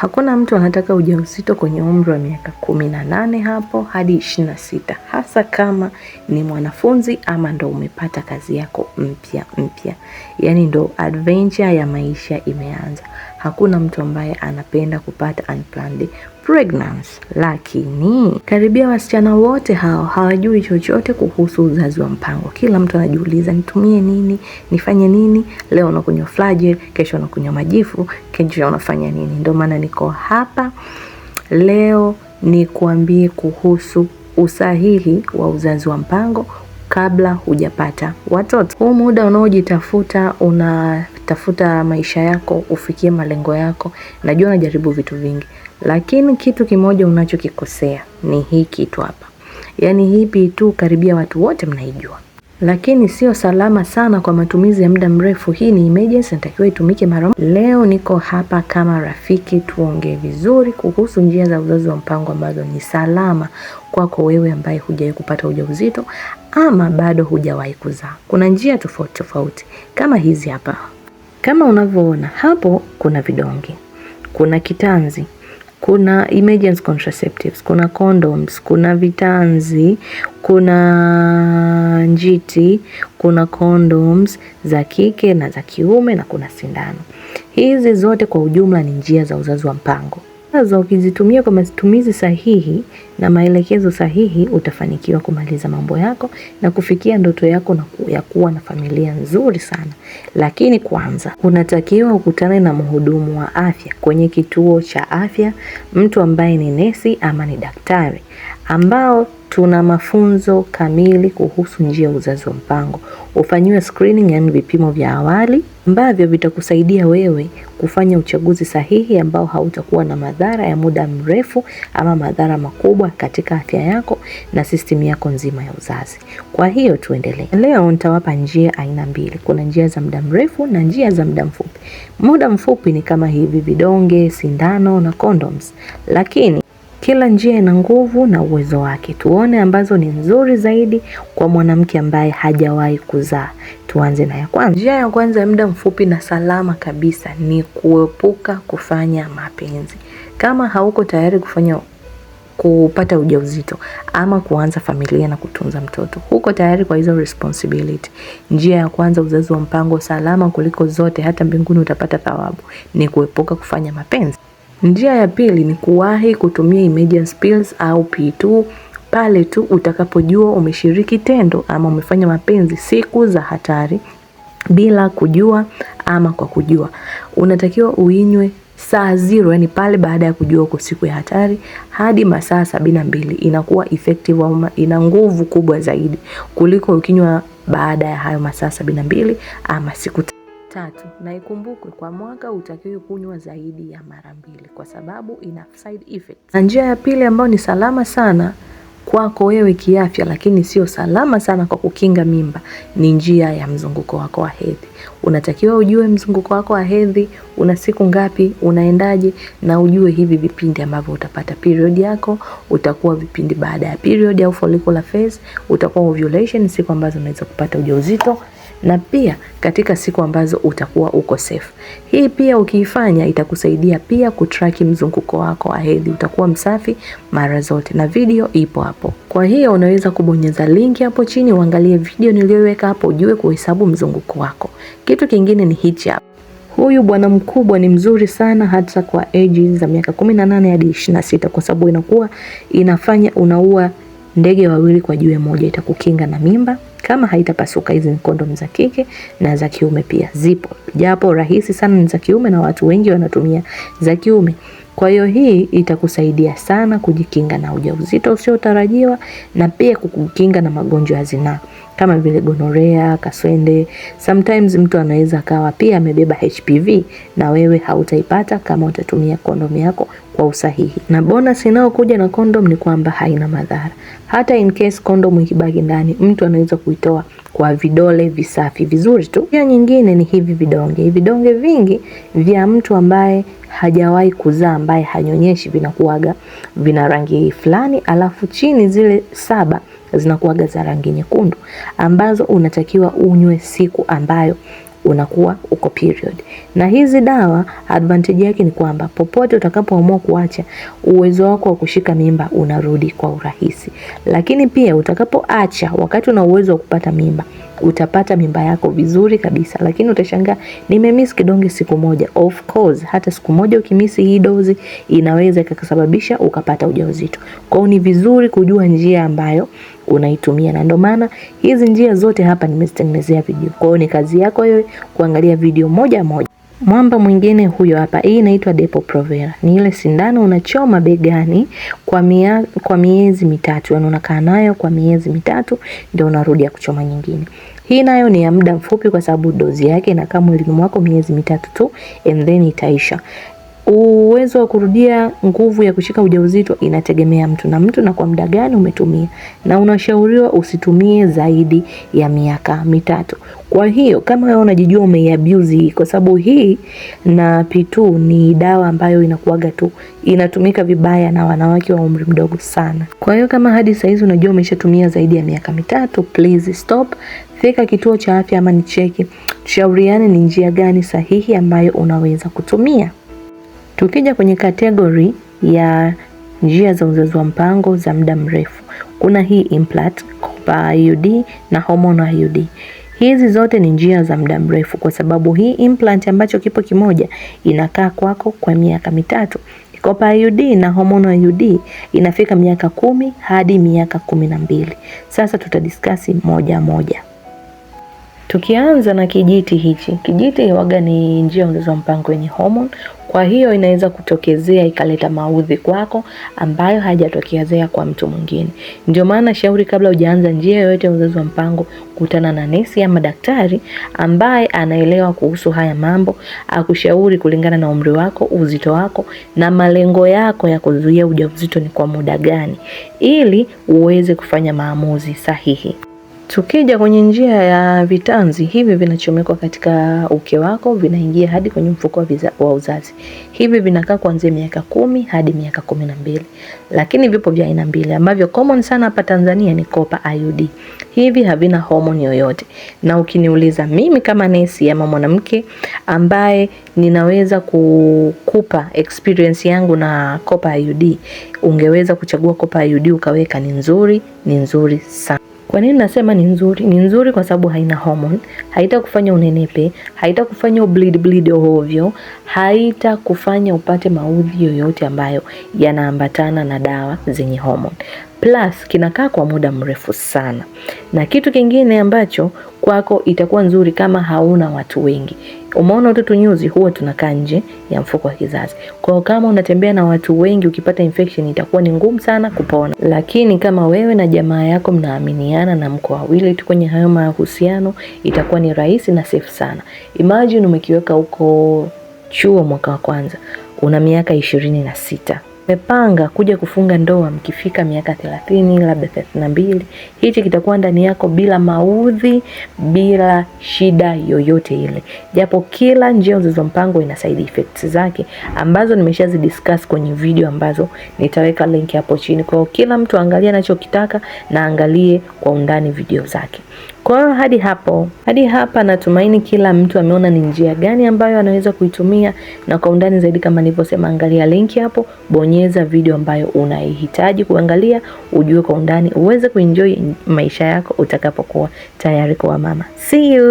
Hakuna mtu anataka ujauzito kwenye umri wa miaka 18 hapo hadi 26, hasa kama ni mwanafunzi ama ndo umepata kazi yako mpya. Yaani ndo adventure ya maisha imeanza. Hakuna mtu ambaye anapenda kupata unplanned pregnancy. Lakini karibia wasichana wote hao hawajui chochote kuhusu uzazi wa mpango. Kila mtu anajiuliza nitumie nini, nifanye nini, leo unakunywa Flagyl, kesho unakunywa majifu, kesho unafanya nini. Ndio maana niko hapa leo nikuambie kuhusu usahihi wa uzazi wa mpango kabla hujapata watoto. Huu muda unaojitafuta, unatafuta maisha yako, ufikie malengo yako. Najua unajaribu vitu vingi, lakini kitu kimoja unachokikosea ni hii kitu hapa. Yaani hipi tu karibia watu wote mnaijua, lakini sio salama sana kwa matumizi ya muda mrefu. Hii ni emergency, natakiwa itumike mara moja. Leo niko hapa kama rafiki, tuongee vizuri kuhusu njia za uzazi wa mpango ambazo ni salama kwako wewe ambaye hujawahi kupata ujauzito ama bado hujawahi kuzaa. Kuna njia tofauti tofauti kama hizi hapa. Kama unavyoona hapo, kuna vidonge, kuna kitanzi, kuna emergency contraceptives, kuna condoms, kuna vitanzi, kuna njiti, kuna condoms za kike na za kiume, na kuna sindano. Hizi zote kwa ujumla ni njia za uzazi wa mpango. Sasa ukizitumia kwa matumizi sahihi na maelekezo sahihi, utafanikiwa kumaliza mambo yako na kufikia ndoto yako ya kuwa na familia nzuri sana. Lakini kwanza unatakiwa ukutane na mhudumu wa afya kwenye kituo cha afya, mtu ambaye ni nesi ama ni daktari, ambao tuna mafunzo kamili kuhusu njia ya uzazi wa mpango. Ufanyiwe screening, yani vipimo vya awali ambavyo vitakusaidia wewe kufanya uchaguzi sahihi ambao hautakuwa na madhara ya muda mrefu ama madhara makubwa katika afya yako na system yako nzima ya uzazi. Kwa hiyo tuendelee. Leo nitawapa njia aina mbili. Kuna njia za muda mrefu na njia za muda mfupi. Muda mfupi ni kama hivi vidonge, sindano na condoms. Lakini kila njia ina nguvu na uwezo wake. Tuone ambazo ni nzuri zaidi kwa mwanamke ambaye hajawahi kuzaa. Tuanze na ya kwanza. Njia ya kwanza ya muda mfupi na salama kabisa ni kuepuka kufanya mapenzi. Kama hauko tayari kupata ujauzito ama kuanza familia na kutunza mtoto, huko tayari kwa hizo responsibility, njia ya kwanza, uzazi wa mpango salama kuliko zote, hata mbinguni utapata thawabu, ni kuepuka kufanya mapenzi. Njia ya pili ni kuwahi kutumia emergency pills au P2 pale tu utakapojua umeshiriki tendo ama umefanya mapenzi siku za hatari bila kujua ama kwa kujua. Unatakiwa uinywe saa 0, yani pale baada ya kujua uko siku ya hatari, hadi masaa 72. Inakuwa effective au ina nguvu kubwa zaidi kuliko ukinywa baada ya hayo masaa 72 ama siku 3. Na ikumbukwe kwa mwaka utakiwa kunywa zaidi ya mara 2 kwa sababu ina side effects. Na njia ya pili ambayo ni salama sana kwako wewe kiafya, lakini sio salama sana kwa kukinga mimba, ni njia ya mzunguko wako wa hedhi. Unatakiwa ujue mzunguko wako wa hedhi una siku ngapi, unaendaje, na ujue hivi vipindi ambavyo utapata period yako, utakuwa vipindi baada ya period au follicular phase, utakuwa ovulation, siku ambazo unaweza kupata ujauzito, na pia katika siku ambazo utakuwa uko safe. Hii pia ukiifanya itakusaidia pia kutrack mzunguko wako wa hedhi, utakuwa msafi mara zote, na video ipo hapo. Kwa hiyo unaweza kubonyeza link hapo chini uangalie video niliyoweka hapo ujue kuhesabu mzunguko wako. Kitu kingine ni hichi hapa. Huyu bwana mkubwa ni mzuri sana hata kwa age za miaka 18 hadi 26 kwa sababu inakuwa inafanya unaua ndege wawili kwa jiwe moja, itakukinga na mimba kama haitapasuka. Hizi ni kondom za kike na za kiume pia zipo, japo rahisi sana ni za kiume na watu wengi wanatumia za kiume. Kwa hiyo hii itakusaidia sana kujikinga na ujauzito usiotarajiwa na pia kukukinga na magonjwa ya zinaa kama vile gonorea, kaswende. Sometimes mtu anaweza kawa pia amebeba HPV na wewe hautaipata kama utatumia kondom yako kwa usahihi. Na bonus inayokuja na kondom ni kwamba haina madhara. Hata in case kondom ikibaki ndani, mtu anaweza kuitoa kwa vidole visafi vizuri tu. Pia nyingine ni hivi vidonge. Vidonge vingi vya mtu ambaye hajawahi kuzaa, ambaye hanyonyeshi, vina rangi fulani, alafu chini zile 7 zinakuwaga za rangi nyekundu, ambazo unatakiwa unywe siku ambayo unakuwa uko period. Na hizi dawa advantage yake ni kwamba popote utakapoamua kuacha, uwezo wako wa kushika mimba unarudi kwa urahisi. Lakini pia utakapoacha wakati una uwezo wa kupata mimba, utapata mimba yako vizuri kabisa. Lakini utashangaa nimemiss kidonge siku moja. Of course, hata siku moja ukimisi hii dozi inaweza ikasababisha ukapata ujauzito. Kwa hiyo ni vizuri kujua njia ambayo unaitumia, na ndio maana hizi njia zote hapa nimezitengenezea video. Kwa hiyo ni kazi yako wewe kuangalia video moja moja. Mwamba mwingine huyo hapa, hii inaitwa Depo-Provera. Ni ile sindano unachoma begani kwa miezi mitatu. Yaani unakaa nayo kwa miezi mitatu ndio unarudia kuchoma nyingine. Hii nayo ni ya muda mfupi kwa sababu dozi yake inakaa mwilini mwako miezi mitatu tu and then itaisha. Uwezo wa kurudia nguvu ya kushika ujauzito inategemea mtu na mtu na kwa muda gani umetumia, na unashauriwa usitumie zaidi ya miaka mitatu. Kwa hiyo kama wewe unajijua umeabuse hii, kwa sababu hii na P2 ni dawa ambayo inakuaga tu inatumika vibaya na wanawake wa umri mdogo sana. Kwa hiyo kama hadi sasa hizi unajua umeshatumia zaidi ya miaka mitatu, please stop. Fika kituo cha afya ama nicheki, tushauriane ni njia gani sahihi ambayo unaweza kutumia. Tukija kwenye kategori ya njia za uzazi wa mpango za muda mrefu, kuna hii implant, copper IUD na hormonal IUD. Hizi zote ni njia za muda mrefu kwa sababu hii implant ambacho kipo kimoja inakaa kwako kwa miaka mitatu. Copper IUD na hormonal IUD inafika miaka 10 hadi miaka 12. Sasa tutadiskasi moja moja. Tukianza na kijiti hichi. Kijiti waga ni njia ya uzazi wa mpango yenye hormone. Kwa hiyo inaweza kutokezea ikaleta maudhi kwako ambayo hajatokezea kwa mtu mwingine. Ndio maana shauri kabla hujaanza njia yoyote ya uzazi wa mpango, kutana na nesi ama daktari ambaye anaelewa kuhusu haya mambo, akushauri kulingana na umri wako, uzito wako na malengo yako ya kuzuia ujauzito ni kwa muda gani, ili uweze kufanya maamuzi sahihi. Tukija kwenye njia ya vitanzi, hivi vinachomekwa katika uke wako, vinaingia hadi kwenye mfuko wa uzazi. Hivi vinakaa kuanzia miaka 10 hadi miaka 12. Lakini vipo vya aina mbili ambavyo common sana hapa Tanzania ni copper IUD. Hivi havina hormone yoyote. Na ukiniuliza mimi kama nesi ama mwanamke ambaye ninaweza kukupa experience yangu na copper IUD, ungeweza kuchagua copper IUD ukaweka, ni nzuri sana. Kwa nini nasema ni nzuri? Ni nzuri kwa sababu haina hormone, haitakufanya unenepe, haitakufanya bleed ovyo, haitakufanya upate maudhi yoyote ambayo yanaambatana na dawa zenye hormone. Plus kinakaa kwa muda mrefu sana. Na kitu kingine ambacho kwako itakuwa nzuri kama hauna watu wengi. Umeona watoto nyuzi huwa tunakaa nje ya mfuko wa kizazi. Kwa hiyo kama unatembea na watu wengi, ukipata infection itakuwa ni ngumu sana kupona. Lakini kama wewe na jamaa yako mnaaminiana na mko wawili tu kwenye hayo mahusiano, itakuwa ni rahisi na safe sana. Imagine umekiweka huko chuo mwaka wa kwanza, una miaka 26. Umepanga kuja kufunga ndoa mkifika miaka 30 labda 32, hichi kitakuwa ndani yako bila maudhi, bila shida yoyote ile. Japo kila njia ya uzazi wa mpango ina side effects zake ambazo nimeshazidiscuss kwenye video ambazo nitaweka link hapo chini. Kwa hiyo kila mtu angalia anachokitaka na angalie kwa undani video zake. Kwa hiyo hadi hapa natumaini kila mtu ameona ni njia gani ambayo anaweza kuitumia, na kwa undani zaidi kama nilivyosema, angalia link hapo, bonyeza video ambayo unaihitaji kuangalia, ujue kwa undani, uweze kuenjoy maisha yako utakapokuwa tayari kuwa mama. See you.